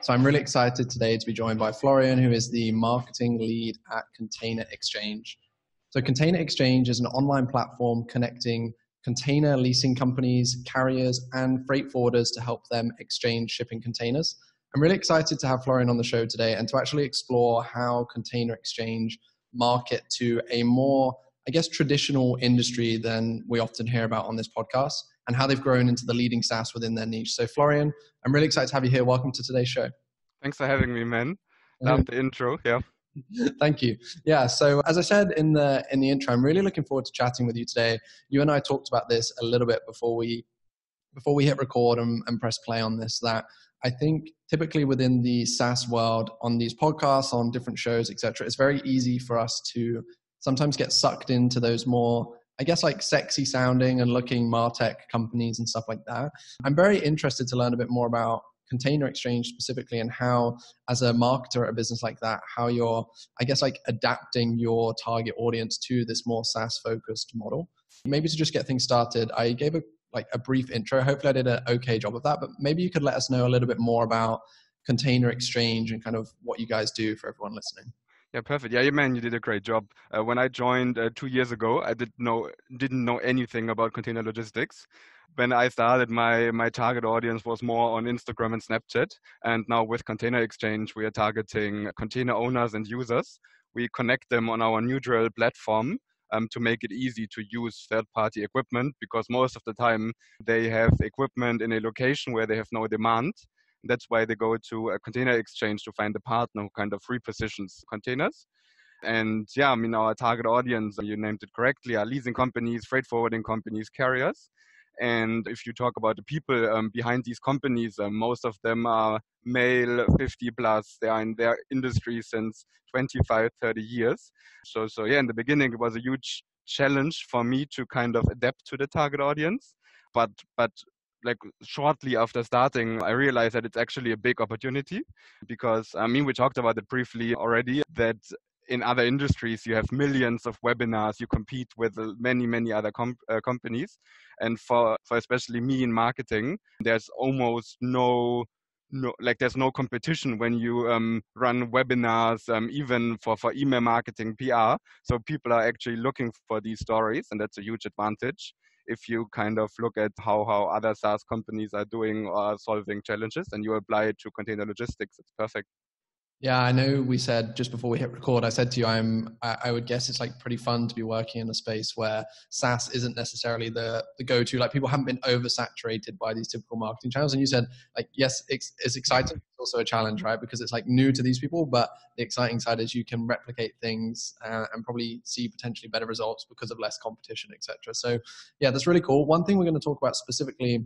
So I'm really excited today to be joined by Florian, who is the marketing lead at Container xChange. So Container xChange is an online platform connecting container leasing companies, carriers, and freight forwarders to help them exchange shipping containers. I'm really excited to have Florian on the show today and to actually explore how Container xChange market to a more, traditional industry than we often hear about on this podcast, and how they've grown into the leading SaaS within their niche. So Florian, I'm really excited to have you here. Welcome to today's show. Thanks for having me, man. Love the intro. Yeah. Thank you. Yeah. So as I said in the intro, I'm really looking forward to chatting with you today. You and I talked about this a little bit before we hit record and press play on this, that I think typically within the SaaS world, on these podcasts, on different shows, etc., it's very easy for us to sometimes get sucked into those more, sexy sounding and looking MarTech companies and stuff like that. I'm very interested to learn a bit more about Container xChange specifically, and how, as a marketer at a business like that, how you're, adapting your target audience to this more SaaS focused model. Maybe to just get things started, I gave a brief intro. Hopefully I did an okay job of that, but maybe you could let us know a little bit more about Container xChange and kind of what you guys do for everyone listening. Yeah, perfect. Yeah, man, you did a great job. When I joined 2 years ago, I didn't know anything about container logistics. When I started, my target audience was more on Instagram and Snapchat. And now with Container xChange, we are targeting container owners and users. We connect them on our neutral platform to make it easy to use third-party equipment, because most of the time they have equipment in a location where they have no demand. That's why they go to a Container xChange to find a partner who kind of repositions containers. And yeah, I mean, our target audience, you named it correctly, are leasing companies, freight forwarding companies, carriers. And if you talk about the people behind these companies, most of them are male, 50 plus. They are in their industry since 25, 30 years. So yeah, in the beginning, it was a huge challenge for me to kind of adapt to the target audience. But like shortly after starting, I realized that it's actually a big opportunity, because I mean, we talked about it briefly already, that in other industries, you have millions of webinars, you compete with many other companies. And for especially me in marketing, there's almost there's no competition when you run webinars, even for email marketing, PR. So people are actually looking for these stories, and that's a huge advantage if you kind of look at how other SaaS companies are doing or solving challenges, and you apply it to container logistics. It's perfect. Yeah, I know we said just before we hit record, I said to you, I would guess it's pretty fun to be working in a space where SaaS isn't necessarily the go-to. People haven't been oversaturated by these typical marketing channels. And you said, yes, it's exciting. It's also a challenge, right? Because it's new to these people, but the exciting side is you can replicate things and probably see potentially better results because of less competition, etc. So yeah, that's really cool. One thing we're going to talk about specifically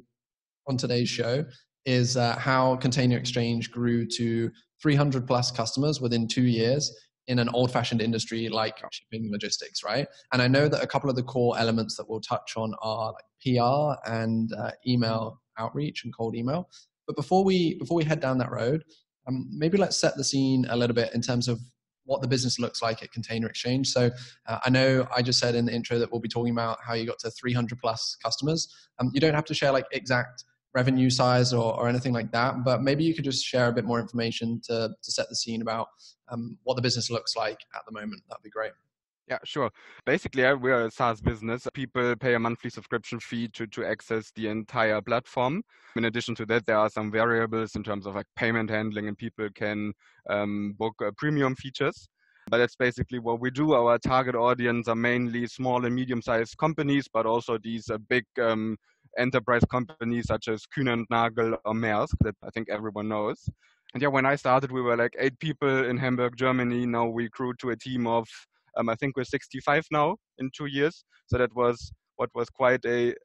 on today's show is how Container xChange grew to 300 plus customers within 2 years in an old-fashioned industry like shipping logistics, right? And I know that a couple of the core elements that we'll touch on are PR and email outreach and cold email. But before we head down that road, maybe let's set the scene a little bit in terms of what the business looks like at Container xChange. So I know I just said in the intro that we'll be talking about how you got to 300 plus customers. You don't have to share exact revenue size or anything like that, but maybe you could just share a bit more information to set the scene about what the business looks like at the moment. That'd be great. Yeah, sure. Basically, we're a SaaS business. People pay a monthly subscription fee to access the entire platform. In addition to that, there are some variables in terms of payment handling, and people can book premium features. But that's basically what we do. Our target audience are mainly small and medium-sized companies, but also these big enterprise companies such as Kühn & Nagel or Maersk that I think everyone knows. And yeah, when I started, we were 8 people in Hamburg, Germany. Now we grew to a team of, I think we're 65 now in 2 years. So that was what was quite a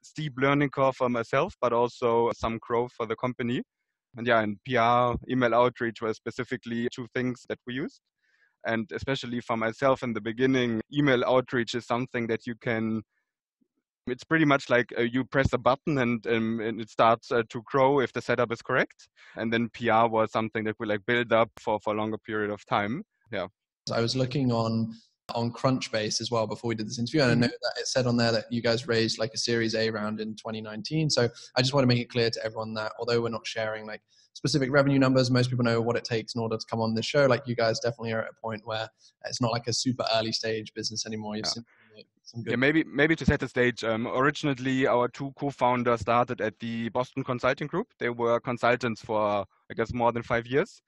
steep learning curve for myself, but also some growth for the company. And yeah, and PR, email outreach were specifically 2 things that we used. And especially for myself in the beginning, email outreach is something that you can, it's pretty much you press a button and it starts to grow if the setup is correct. And then PR was something that we build up for a longer period of time. Yeah. I was looking on on Crunchbase as well before we did this interview. And I know that it said on there that you guys raised like a Series A round in 2019. So I just want to make it clear to everyone that although we're not sharing like specific revenue numbers, most people know what it takes in order to come on this show. Like you guys definitely are at a point where it's not like a super early stage business anymore. You've seen some good. Yeah, maybe to set the stage. Originally, our two co-founders started at the Boston Consulting Group. They were consultants for, I guess, more than 5 years.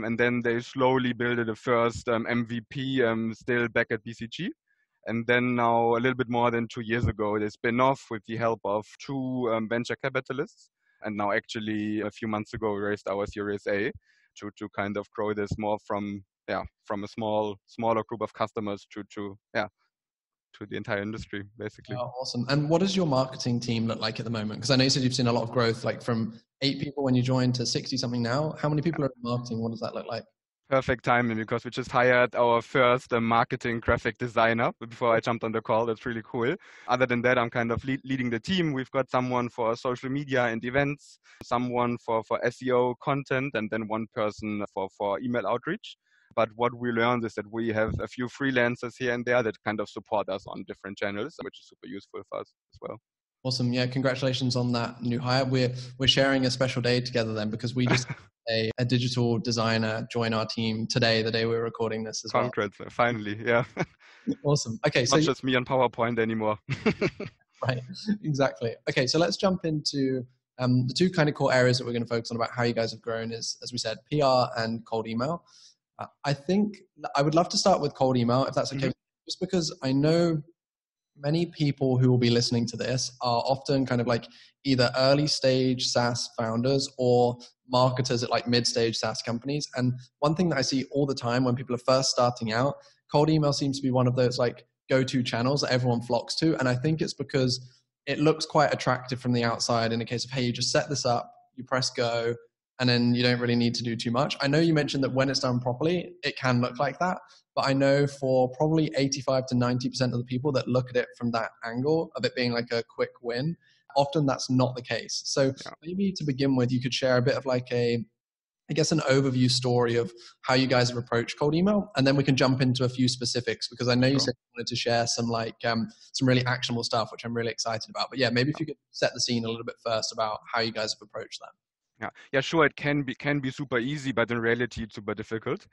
And then they slowly built the first MVP still back at BCG. And then now, a little bit more than 2 years ago, they spin off with the help of two venture capitalists. And now, actually, a few months ago, we raised our Series A to kind of grow this more from a smaller group of customers to the entire industry, basically. Oh, awesome. And what does your marketing team look like at the moment? Because I know you said you've seen a lot of growth, like from 8 people when you joined to 60 something now. How many people are in marketing? What does that look like? Perfect timing, because we just hired our first marketing graphic designer before I jumped on the call. That's really cool. Other than that, I'm kind of leading the team. We've got someone for social media and events, someone for SEO content, and then one person for email outreach. But what we learned is that we have a few freelancers here and there that kind of support us on different channels, which is super useful for us as well. Awesome. Yeah, congratulations on that new hire. We're sharing a special day together then, because we just had a digital designer join our team today, the day we're recording this as well. Congrats, finally, yeah. Awesome. Okay, so not just me on PowerPoint anymore. Right, exactly. Okay, so let's jump into the two kind of core areas that we're going to focus on about how you guys have grown is, as we said, PR and cold email. I think I would love to start with cold email, if that's okay, just because I know many people who will be listening to this are often kind of like either early stage SaaS founders or marketers at like mid-stage SaaS companies. And one thing that I see all the time when people are first starting out, cold email seems to be one of those like go-to channels that everyone flocks to. And I think it's because it looks quite attractive from the outside in a case of, hey, you just set this up, you press go, and then you don't really need to do too much. I know you mentioned that when it's done properly, it can look like that. But I know for probably 85 to 90% of the people that look at it from that angle of it being like a quick win, often that's not the case. So maybe to begin with, you could share a bit of like an overview story of how you guys have approached cold email. And then we can jump into a few specifics, because I know you said you wanted to share some some really actionable stuff, which I'm really excited about. But yeah, maybe if you could set the scene a little bit first about how you guys have approached that. Yeah, sure. It can be super easy, but in reality, it's super difficult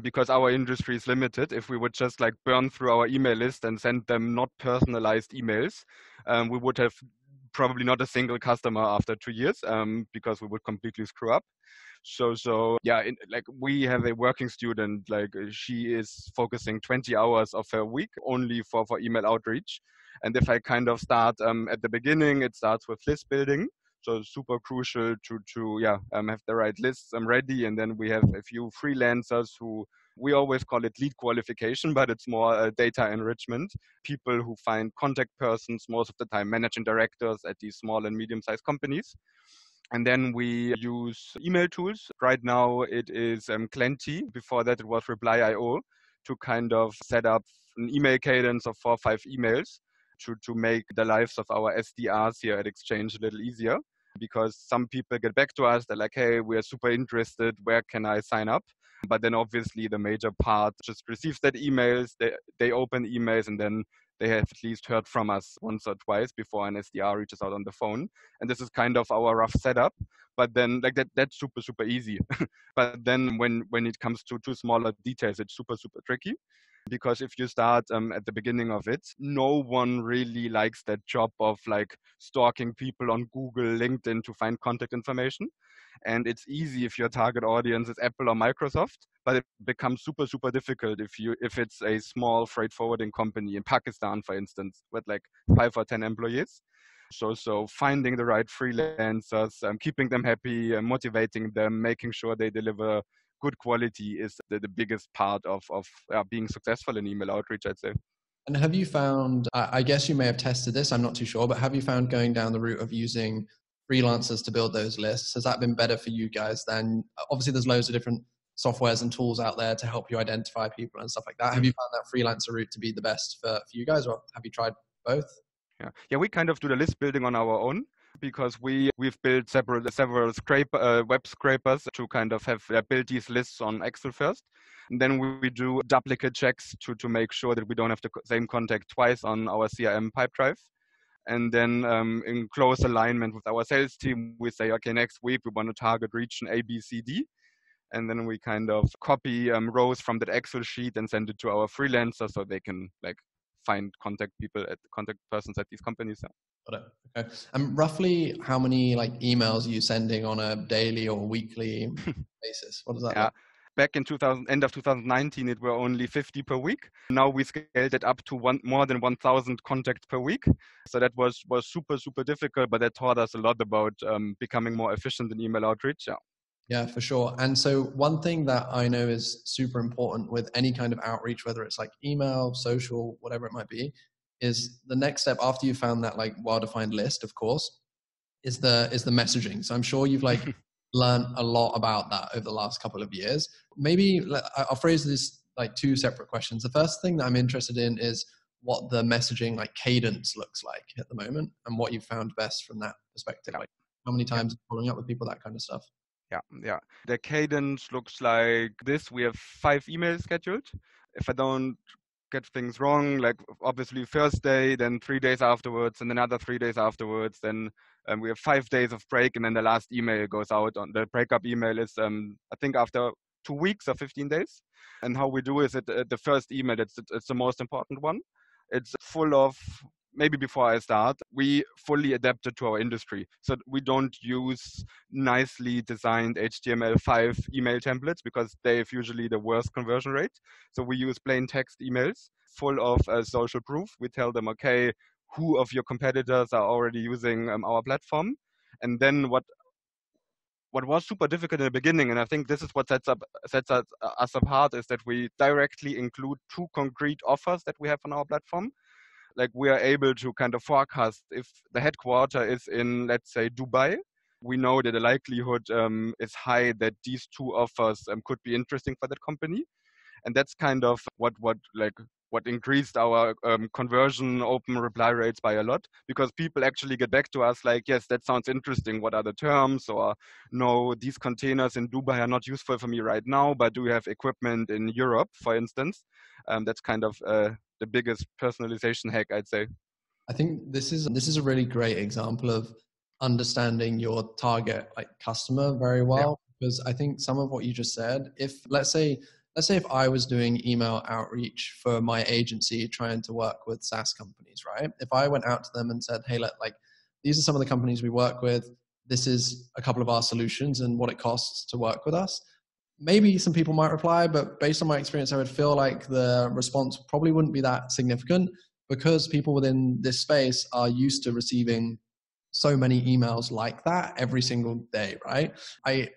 because our industry is limited. If we would just like burn through our email list and send them not personalized emails, we would have probably not a single customer after 2 years because we would completely screw up. So yeah, we have a working student, like she is focusing 20 hours of her week only for email outreach. And if I kind of start at the beginning, it starts with list building. So super crucial to have the right lists ready. And then we have a few freelancers who we always call it lead qualification, but it's more data enrichment. People who find contact persons, most of the time managing directors at these small and medium-sized companies. And then we use email tools. Right now it is Clenty. Before that it was Reply.io to kind of set up an email cadence of 4 or 5 emails to make the lives of our SDRs here at xChange a little easier. Because some people get back to us, they're like, hey, we're super interested, where can I sign up? But then obviously the major part just receives that emails, they open emails, and then they have at least heard from us once or twice before an SDR reaches out on the phone. And this is kind of our rough setup. But then like that's super, super easy. But then when it comes to smaller details, it's super, super tricky. Because if you start at the beginning of it, no one really likes that job of like stalking people on Google, LinkedIn to find contact information. And it's easy if your target audience is Apple or Microsoft, but it becomes super, super difficult if it's a small freight forwarding company in Pakistan, for instance, with like 5 or 10 employees. So finding the right freelancers, keeping them happy, motivating them, making sure they deliver good quality is the biggest part of being successful in email outreach, I'd say. And have you found, I guess you may have tested this, I'm not too sure, but have you found going down the route of using freelancers to build those lists, has that been better for you guys then? Obviously there's loads of different softwares and tools out there to help you identify people and stuff like that. Have you found that freelancer route to be the best for you guys, or have you tried both? Yeah, we kind of do the list building on our own. because we've built several web scrapers to kind of have build these lists on Excel first. And then we do duplicate checks to make sure that we don't have the same contact twice on our CRM pipe drive. And then in close alignment with our sales team, we say, okay, next week we want to target region A, B, C, D. And then we kind of copy rows from that Excel sheet and send it to our freelancers so they can like find contact persons at these companies. Got it. Okay. And roughly how many like emails are you sending on a daily or weekly basis? What does that look? Back in end of 2019, it were only 50 per week. Now we scaled it up to more than 1,000 contacts per week. So that was super, super difficult, but that taught us a lot about becoming more efficient in email outreach. Yeah. Yeah, for sure. And so one thing that I know is super important with any kind of outreach, whether it's like email, social, whatever it might be, is the next step after you found that like well-defined list, of course, is the messaging. So I'm sure you've like learned a lot about that over the last couple of years. Maybe I'll phrase this like two separate questions. The first thing that I'm interested in is what the messaging like cadence looks like at the moment and what you've found best from that perspective. Like how many times following up with people, that kind of stuff. Yeah. The cadence looks like this. We have 5 emails scheduled. If I don't get things wrong, like obviously first day, then 3 days afterwards, and another 3 days afterwards, then we have 5 days of break, and then the last email goes out. On the breakup email is I think after 2 weeks or 15 days. And how we do is the first email, it's the most important one. It's full of, maybe before I start, we fully adapted to our industry. So we don't use nicely designed HTML5 email templates because they have usually the worst conversion rate. So we use plain text emails full of social proof. We tell them, okay, who of your competitors are already using our platform? And then what was super difficult in the beginning, and I think this is what sets us apart, is that we directly include 2 concrete offers that we have on our platform. Like we are able to kind of forecast if the headquarter is in, let's say, Dubai. We know that the likelihood is high that these 2 offers could be interesting for that company, and that's kind of what increased our conversion open reply rates by a lot, because people actually get back to us like, yes, that sounds interesting. What are the terms? Or no, these containers in Dubai are not useful for me right now, but do we have equipment in Europe, for instance? That's kind of the biggest personalization hack, I'd say. I think this is a really great example of understanding your target like customer very well, because I think some of what you just said, if let's say if I was doing email outreach for my agency trying to work with SaaS companies, right? If I went out to them and said, hey, these are some of the companies we work with, this is a couple of our solutions and what it costs to work with us. Maybe some people might reply, but based on my experience, I would feel like the response probably wouldn't be that significant because people within this space are used to receiving so many emails like that every single day, right?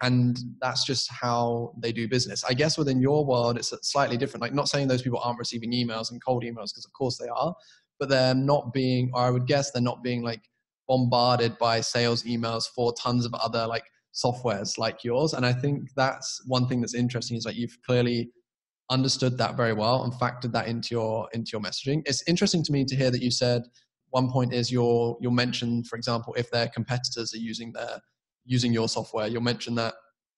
And that's just how they do business. I guess within your world, it's slightly different. Like, not saying those people aren't receiving emails and cold emails, because of course they are, but they're not being, or I would guess they're not being like bombarded by sales emails for tons of other like softwares like yours. And I think that's one thing that's interesting, is like you've clearly understood that very well and factored that into your messaging. It's interesting to me to hear that you said one point is you'll mention, for example, if their competitors are using your software, you'll mention that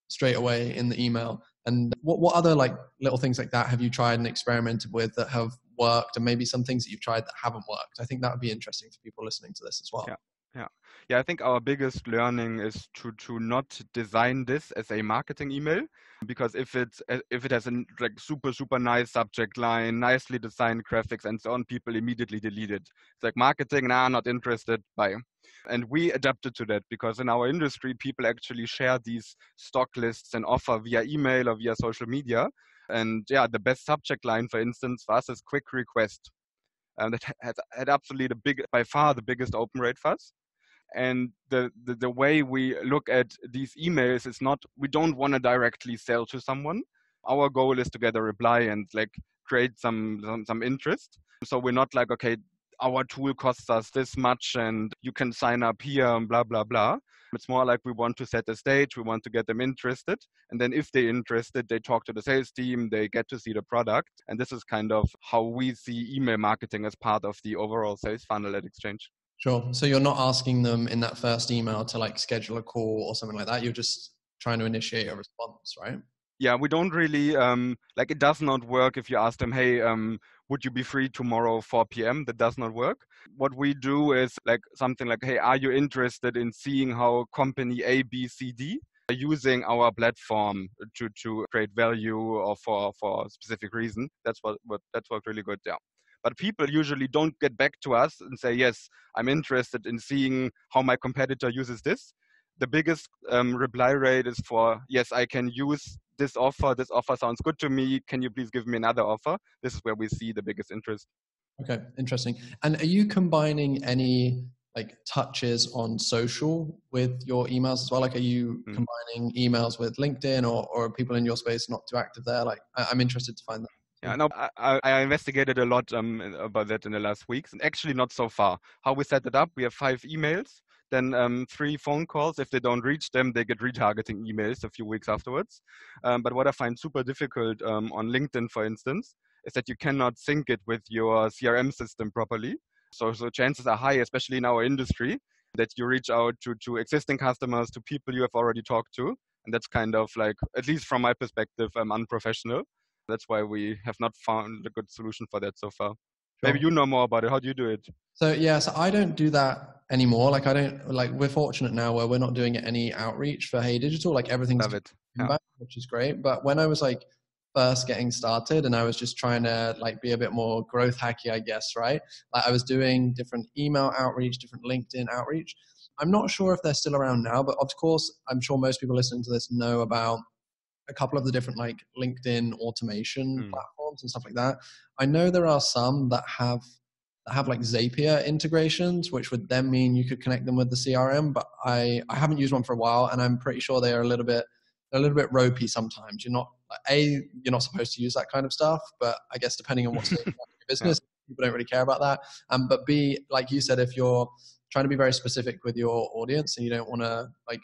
straight away in the email. And what other like little things like that have you tried and experimented with that have worked, and maybe some things that you've tried that haven't worked? I think that would be interesting for people listening to this as well. Yeah, I think our biggest learning is to not design this as a marketing email, because if it has a like super nice subject line, nicely designed graphics and so on, people immediately delete it. It's like marketing, not interested, bye. And we adapted to that because in our industry, people actually share these stock lists and offer via email or via social media. And yeah, the best subject line, for instance, for us is quick request. That had absolutely by far the biggest open rate for us. And the way we look at these emails is not, we don't want to directly sell to someone. Our goal is to get a reply and like create some interest. So we're not like, okay, our tool costs us this much and you can sign up here and blah, blah, blah. It's more like we want to set the stage, we want to get them interested. And then if they're interested, they talk to the sales team, they get to see the product. And this is kind of how we see email marketing as part of the overall sales funnel at xChange. Sure. So you're not asking them in that first email to like schedule a call or something like that. You're just trying to initiate a response, right? Yeah, we don't really like, it does not work if you ask them, hey, would you be free tomorrow 4 p.m.? That does not work. What we do is like something like, hey, are you interested in seeing how company A, B, C, D are using our platform to create value or for a specific reason? That's that's what really good. Yeah. But people usually don't get back to us and say, yes, I'm interested in seeing how my competitor uses this. The biggest reply rate is for, yes, I can use this offer. This offer sounds good to me. Can you please give me another offer? This is where we see the biggest interest. Okay, interesting. And are you combining any like touches on social with your emails as well? Like, are you combining emails with LinkedIn, or are people in your space not too active there? Like, I'm interested to find that. Yeah, no, I investigated a lot about that in the last weeks, and actually not so far. How we set it up, we have 5 emails, then 3 phone calls. If they don't reach them, they get retargeting emails a few weeks afterwards. But what I find super difficult on LinkedIn, for instance, is that you cannot sync it with your CRM system properly. So chances are high, especially in our industry, that you reach out to existing customers, to people you have already talked to. And that's kind of like, at least from my perspective, unprofessional. That's why we have not found a good solution for that so far. Maybe Sure. you know more about it. How do you do it? So yeah, so I don't do that anymore. Like I don't like we're fortunate now where we're not doing any outreach for Hey Digital. Like everything's Love it. Yeah. inbound, which is great. But when I was like first getting started and I was just trying to like be a bit more growth hacky, I guess, right? Like I was doing different email outreach, different LinkedIn outreach. I'm not sure if they're still around now, but of course, I'm sure most people listening to this know about a couple of the different like LinkedIn automation platforms and stuff like that. I know there are some that have like Zapier integrations, which would then mean you could connect them with the CRM. But I haven't used one for a while, and I'm pretty sure they are a little bit ropey sometimes. You're not you're not supposed to use that kind of stuff, but I guess depending on what stage of your business, people don't really care about that. But B, like you said, if you're trying to be very specific with your audience and you don't want to like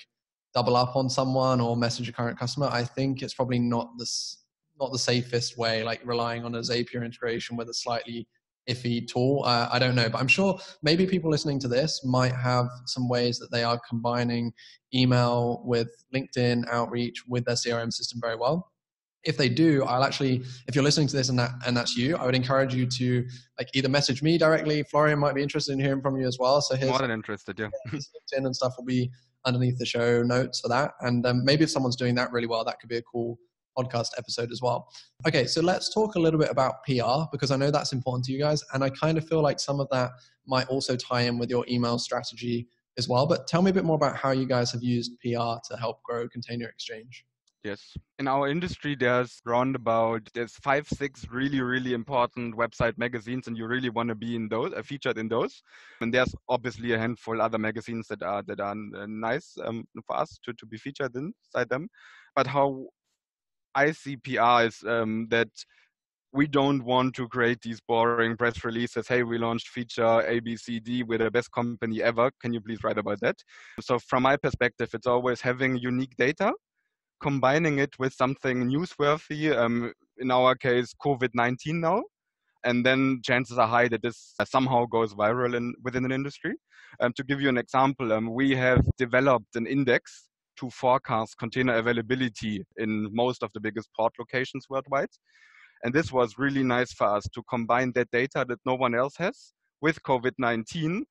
double up on someone or message a current customer, I think it's probably not the safest way, like relying on a Zapier integration with a slightly iffy tool. I don't know, but I'm sure maybe people listening to this might have some ways that they are combining email with LinkedIn outreach with their CRM system very well. If they do, I'll actually, if you're listening to this and that's you, I would encourage you to like either message me directly. Florian might be interested in hearing from you as well. So his More than interested, yeah. his LinkedIn and stuff will be underneath the show notes for that. And maybe if someone's doing that really well, that could be a cool podcast episode as well. Okay, so let's talk a little bit about PR because I know that's important to you guys. And I kind of feel like some of that might also tie in with your email strategy as well. But tell me a bit more about how you guys have used PR to help grow Container Exchange. Yes. In our industry, there's 5, 6 really, really important website magazines, and you really want to be in those, featured in those. And there's obviously a handful other magazines that are nice for us to be featured inside them. But how I see PR is that we don't want to create these boring press releases. Hey, we launched feature A, B, C, D. We're the best company ever. Can you please write about that? So from my perspective, it's always having unique data, combining it with something newsworthy, in our case, COVID-19 now, and then chances are high that this somehow goes viral within an industry. To give you an example, we have developed an index to forecast container availability in most of the biggest port locations worldwide. And this was really nice for us to combine that data that no one else has with COVID-19,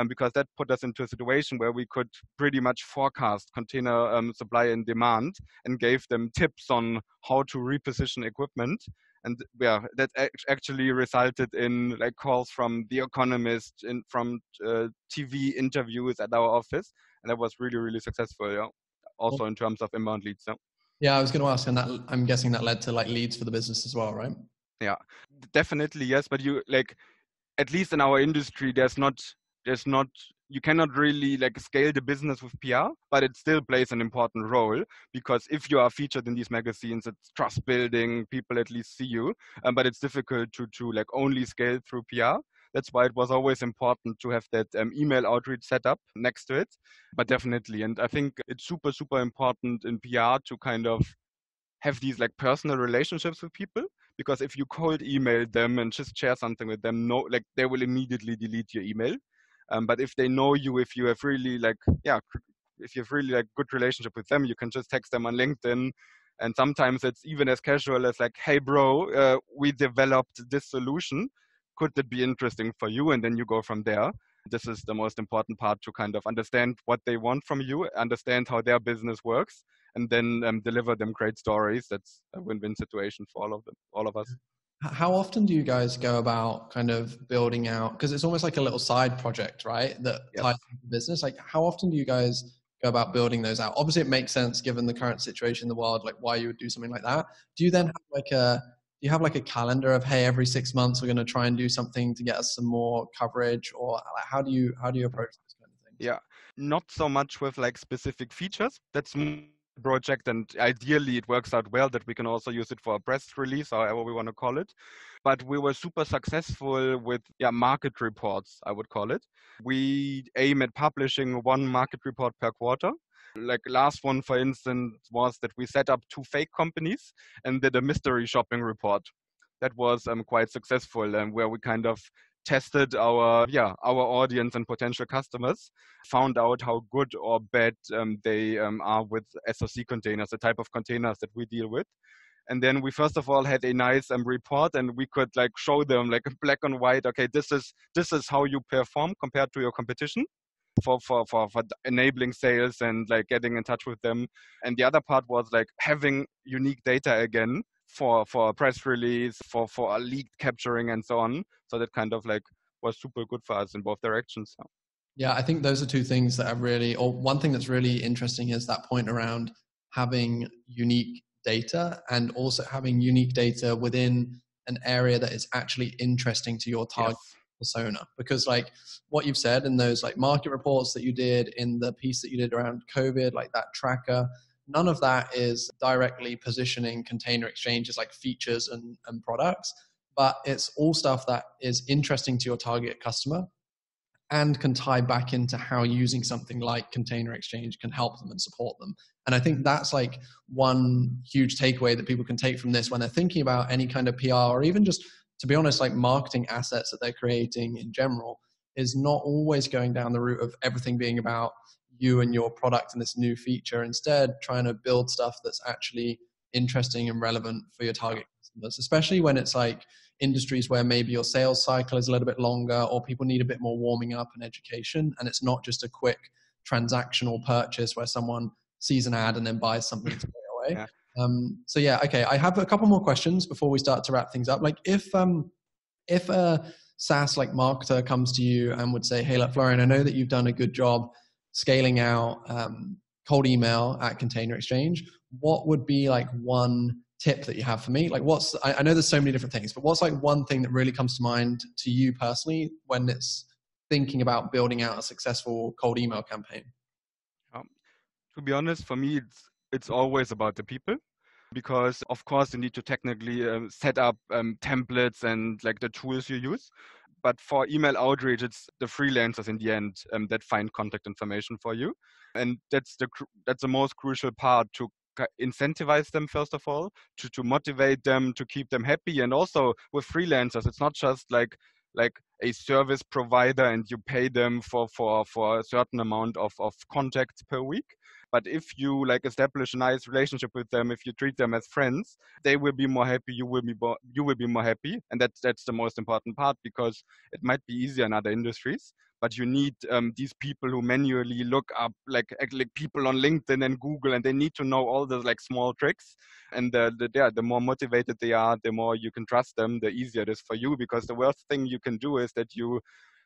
because that put us into a situation where we could pretty much forecast container supply and demand and gave them tips on how to reposition equipment. And yeah, that actually resulted in like calls from The Economist and from TV interviews at our office. And that was really, really successful, yeah. Also in terms of inbound leads. Yeah. Yeah, I was going to ask, and that I'm guessing that led to like leads for the business as well, right? Yeah, definitely, yes. But you like, at least in our industry, there's not you cannot really like scale the business with PR, but it still plays an important role, because if you are featured in these magazines, it's trust building, people at least see you, but it's difficult to like only scale through PR. That's why it was always important to have that email outreach set up next to it. But definitely, and I think it's super, super important in PR to kind of have these like personal relationships with people, because if you cold email them and just share something with them, no, like they will immediately delete your email. But if they know you, if you have really if you have really like good relationship with them, you can just text them on LinkedIn. And sometimes it's even as casual as like, hey bro, we developed this solution. Could it be interesting for you? And then you go from there. This is the most important part, to kind of understand what they want from you, understand how their business works, and then deliver them great stories. That's a win-win situation for all of us. How often do you guys go about kind of building out, because it's almost like a little side project, right, that Yes. ties into business? Like, how often do you guys go about building those out? Obviously, it makes sense given the current situation in the world, like why you would do something like that. Do you then have like a calendar of, hey, every 6 months we're going to try and do something to get us some more coverage, or like, how do you approach this kind of thing? Yeah, not so much with like specific features. That's project, and ideally it works out well that we can also use it for a press release, however we want to call it. But we were super successful with market reports, I would call it. We aim at publishing one market report per quarter. Like last one, for instance, was that we set up 2 fake companies and did a mystery shopping report. That was quite successful, and where we kind of tested our audience and potential customers, found out how good or bad they are with SOC containers, the type of containers that we deal with. And then we first of all had a nice report, and we could like show them like black and white, okay, this is how you perform compared to your competition for enabling sales and like getting in touch with them. And the other part was like having unique data again for a press release, for a lead capturing and so on. So that kind of like was super good for us in both directions. Yeah, I think those are two things that are really, or one thing that's really interesting is that point around having unique data, and also having unique data within an area that is actually interesting to your target persona. Because like what you've said in those like market reports that you did, in the piece that you did around COVID, like that tracker, none of that is directly positioning Container Exchange as like features and products, but it's all stuff that is interesting to your target customer and can tie back into how using something like Container Exchange can help them and support them. And I think that's like one huge takeaway that people can take from this when they're thinking about any kind of PR, or even just, to be honest, like marketing assets that they're creating in general, is not always going down the route of everything being about you and your product and this new feature. Instead, trying to build stuff that's actually interesting and relevant for your target customers, especially when it's like industries where maybe your sales cycle is a little bit longer, or people need a bit more warming up and education, and it's not just a quick transactional purchase where someone sees an ad and then buys something straight away. So yeah, okay, I have a couple more questions before we start to wrap things up. Like if a SaaS like marketer comes to you and would say, hey, look, Florian, I know that you've done a good job scaling out cold email at Container Exchange. What would be like one tip that you have for me? Like I know there's so many different things, but what's like one thing that really comes to mind to you personally when it's thinking about building out a successful cold email campaign? To be honest, for me, it's always about the people, because of course you need to technically set up templates and like the tools you use. But for email outreach, it's the freelancers in the end that find contact information for you, and that's the most crucial part, to incentivize them first of all, to motivate them, to keep them happy. And also with freelancers, it's not just like a service provider and you pay them for a certain amount of contacts per week. But if you like establish a nice relationship with them, if you treat them as friends, they will be more happy. You will be more happy, and that's the most important part, because it might be easier in other industries, but you need these people who manually look up like people on LinkedIn and Google, and they need to know all the like small tricks. And the more motivated they are, the more you can trust them, the easier it is for you. Because the worst thing you can do is that you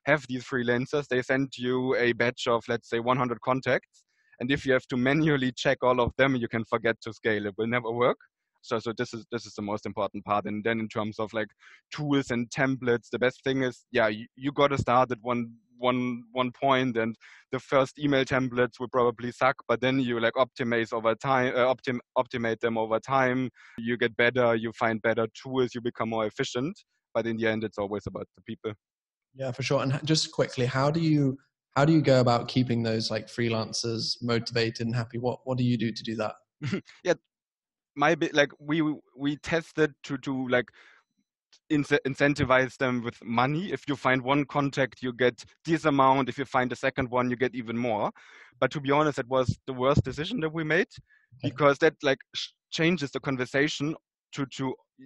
have these freelancers, they send you a batch of, let's say, 100 contacts. And if you have to manually check all of them, you can forget to scale. It will never work. So this is the most important part. And then in terms of like tools and templates, the best thing is, you got to start at one point, and the first email templates will probably suck, but then you like optimize over time, optimate them over time. You get better, you find better tools, you become more efficient. But in the end, it's always about the people. Yeah, for sure. And just quickly, how do you go about keeping those like freelancers motivated and happy? What do you do to do that? Yeah, we tested to like incentivize them with money. If you find one contact, you get this amount. If you find a second one, you get even more. But to be honest, it was the worst decision that we made, because that like changes the conversation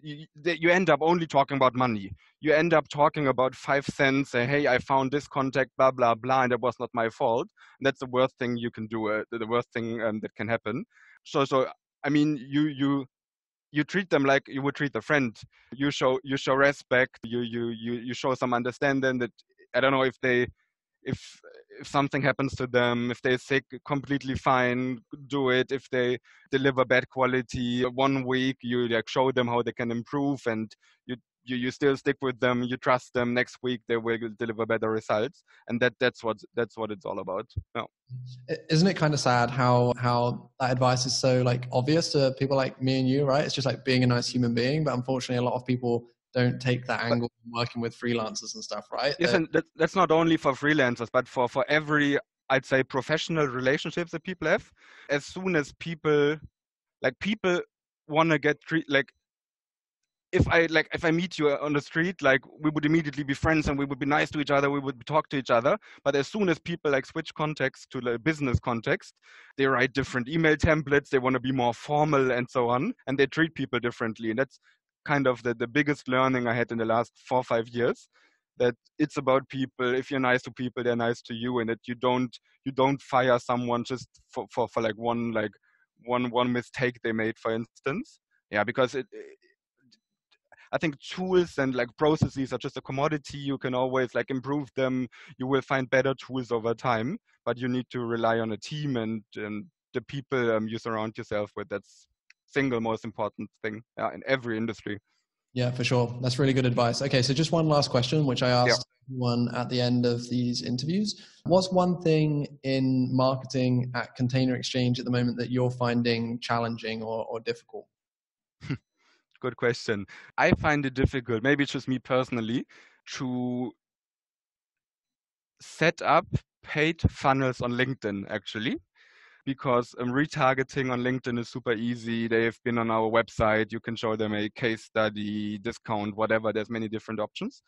you end up only talking about money. You end up talking about 5 cents, say, hey, I found this contact, blah, blah, blah, and that was not my fault. And that's the worst thing you can do, the worst thing that can happen. So I mean, you treat them like you would treat a friend. You show respect. You show some understanding that, I don't know, if something happens to them, if they're sick, completely fine, do it. If they deliver bad quality 1 week, you like show them how they can improve, and you still stick with them. You trust them. Next week they will deliver better results, and that's what it's all about. Yeah. Isn't it kind of sad how that advice is so like obvious to people like me and you, right? It's just like being a nice human being, but unfortunately a lot of people don't take that angle when working with freelancers and stuff, right? Yes, and that's not only for freelancers, but for every, I'd say, professional relationships that people have. As soon as people want to get like, if I meet you on the street, like we would immediately be friends and we would be nice to each other, we would talk to each other. But as soon as people like switch context to the business context, they write different email templates, they want to be more formal and so on, and they treat people differently. And that's kind of the biggest learning I had in the last 4 or 5 years, that it's about people. If you're nice to people, they're nice to you, and that you don't fire someone just for like one mistake they made, for instance. Yeah, because I think tools and like processes are just a commodity. You can always like improve them. You will find better tools over time, but you need to rely on a team and the people you surround yourself with. That's single most important thing in every industry. Yeah, for sure. That's really good advice. Okay, so just one last question, which I asked everyone at the end of these interviews. What's one thing in marketing at Container Exchange at the moment that you're finding challenging or difficult? Good question. I find it difficult, maybe it's just me personally, to set up paid funnels on LinkedIn, actually, because retargeting on LinkedIn is super easy. They've been on our website. You can show them a case study, discount, whatever. There's many different options.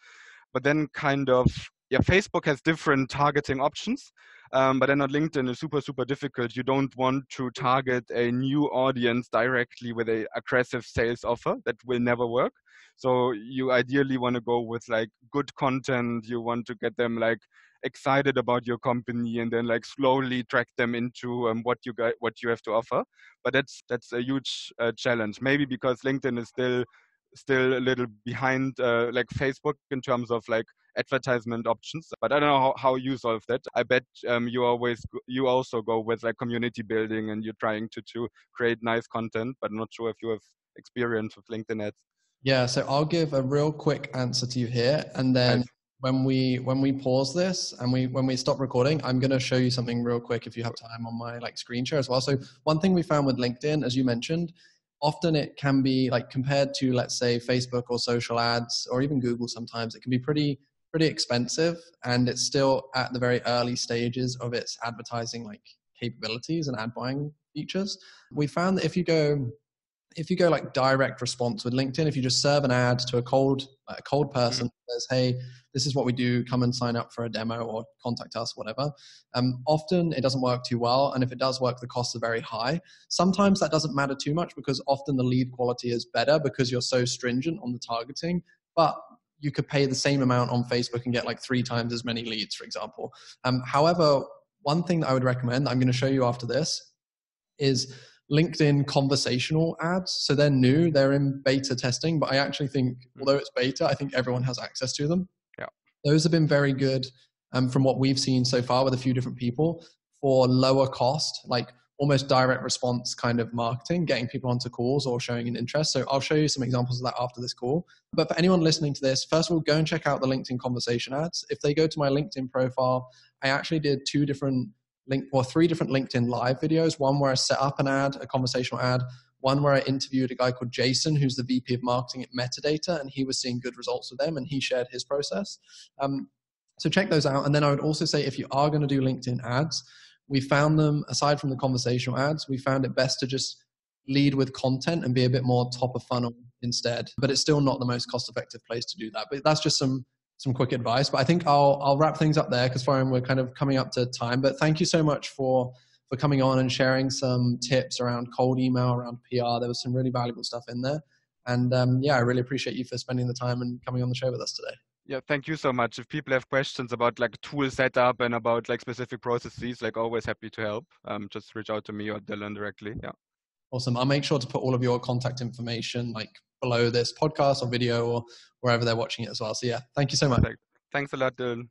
But then Facebook has different targeting options. But then on LinkedIn, it's super, super difficult. You don't want to target a new audience directly with an aggressive sales offer. That will never work. So you ideally want to go with like good content. You want to get them like excited about your company, and then like slowly track them into what you have to offer. But that's a huge challenge. Maybe because LinkedIn is still a little behind like Facebook in terms of like advertisement options. But I don't know how you solve that. I bet you also go with like community building, and you're trying to create nice content, but I'm not sure if you have experience with LinkedIn ads. Yeah, so I'll give a real quick answer to you here, and then Nice. when we pause this and when we stop recording, I'm going to show you something real quick if you have time on my like screen share as well. So one thing we found with LinkedIn, as you mentioned, often it can be like compared to, let's say, Facebook or social ads or even Google, sometimes it can be pretty expensive, and it's still at the very early stages of its advertising like capabilities and ad buying features. We found that if you go like direct response with LinkedIn, if you just serve an ad to a cold person that says, hey, this is what we do, come and sign up for a demo or contact us, whatever. Often it doesn't work too well. And if it does work, the costs are very high. Sometimes that doesn't matter too much because often the lead quality is better because you're so stringent on the targeting. But you could pay the same amount on Facebook and get like 3 times as many leads, for example. However, one thing that I would recommend, that I'm going to show you after this, is LinkedIn conversational ads. So they're new, they're in beta testing, but I actually think, although it's beta, I think everyone has access to them. Yeah. Those have been very good from what we've seen so far with a few different people for lower cost, like almost direct response kind of marketing, getting people onto calls or showing an interest. So I'll show you some examples of that after this call. But for anyone listening to this, first of all, go and check out the LinkedIn conversation ads. If they go to my LinkedIn profile, I actually did 3 different LinkedIn live videos. One where I set up an ad, a conversational ad. One where I interviewed a guy called Jason, who's the VP of marketing at Metadata, and he was seeing good results with them, and he shared his process. So check those out. And then I would also say, if you are going to do LinkedIn ads, we found them, aside from the conversational ads, we found it best to just lead with content and be a bit more top of funnel instead. But it's still not the most cost-effective place to do that. But that's just some quick advice. But I think I'll wrap things up there because Florian, we're kind of coming up to time. But thank you so much for coming on and sharing some tips around cold email, around PR. There was some really valuable stuff in there. And I really appreciate you for spending the time and coming on the show with us today. Yeah, thank you so much. If people have questions about like tool setup and about like specific processes, like always happy to help. Just reach out to me or Dylan directly. Yeah. Awesome. I'll make sure to put all of your contact information like below this podcast or video or wherever they're watching it as well. So yeah, thank you so much. Thanks a lot, Dylan.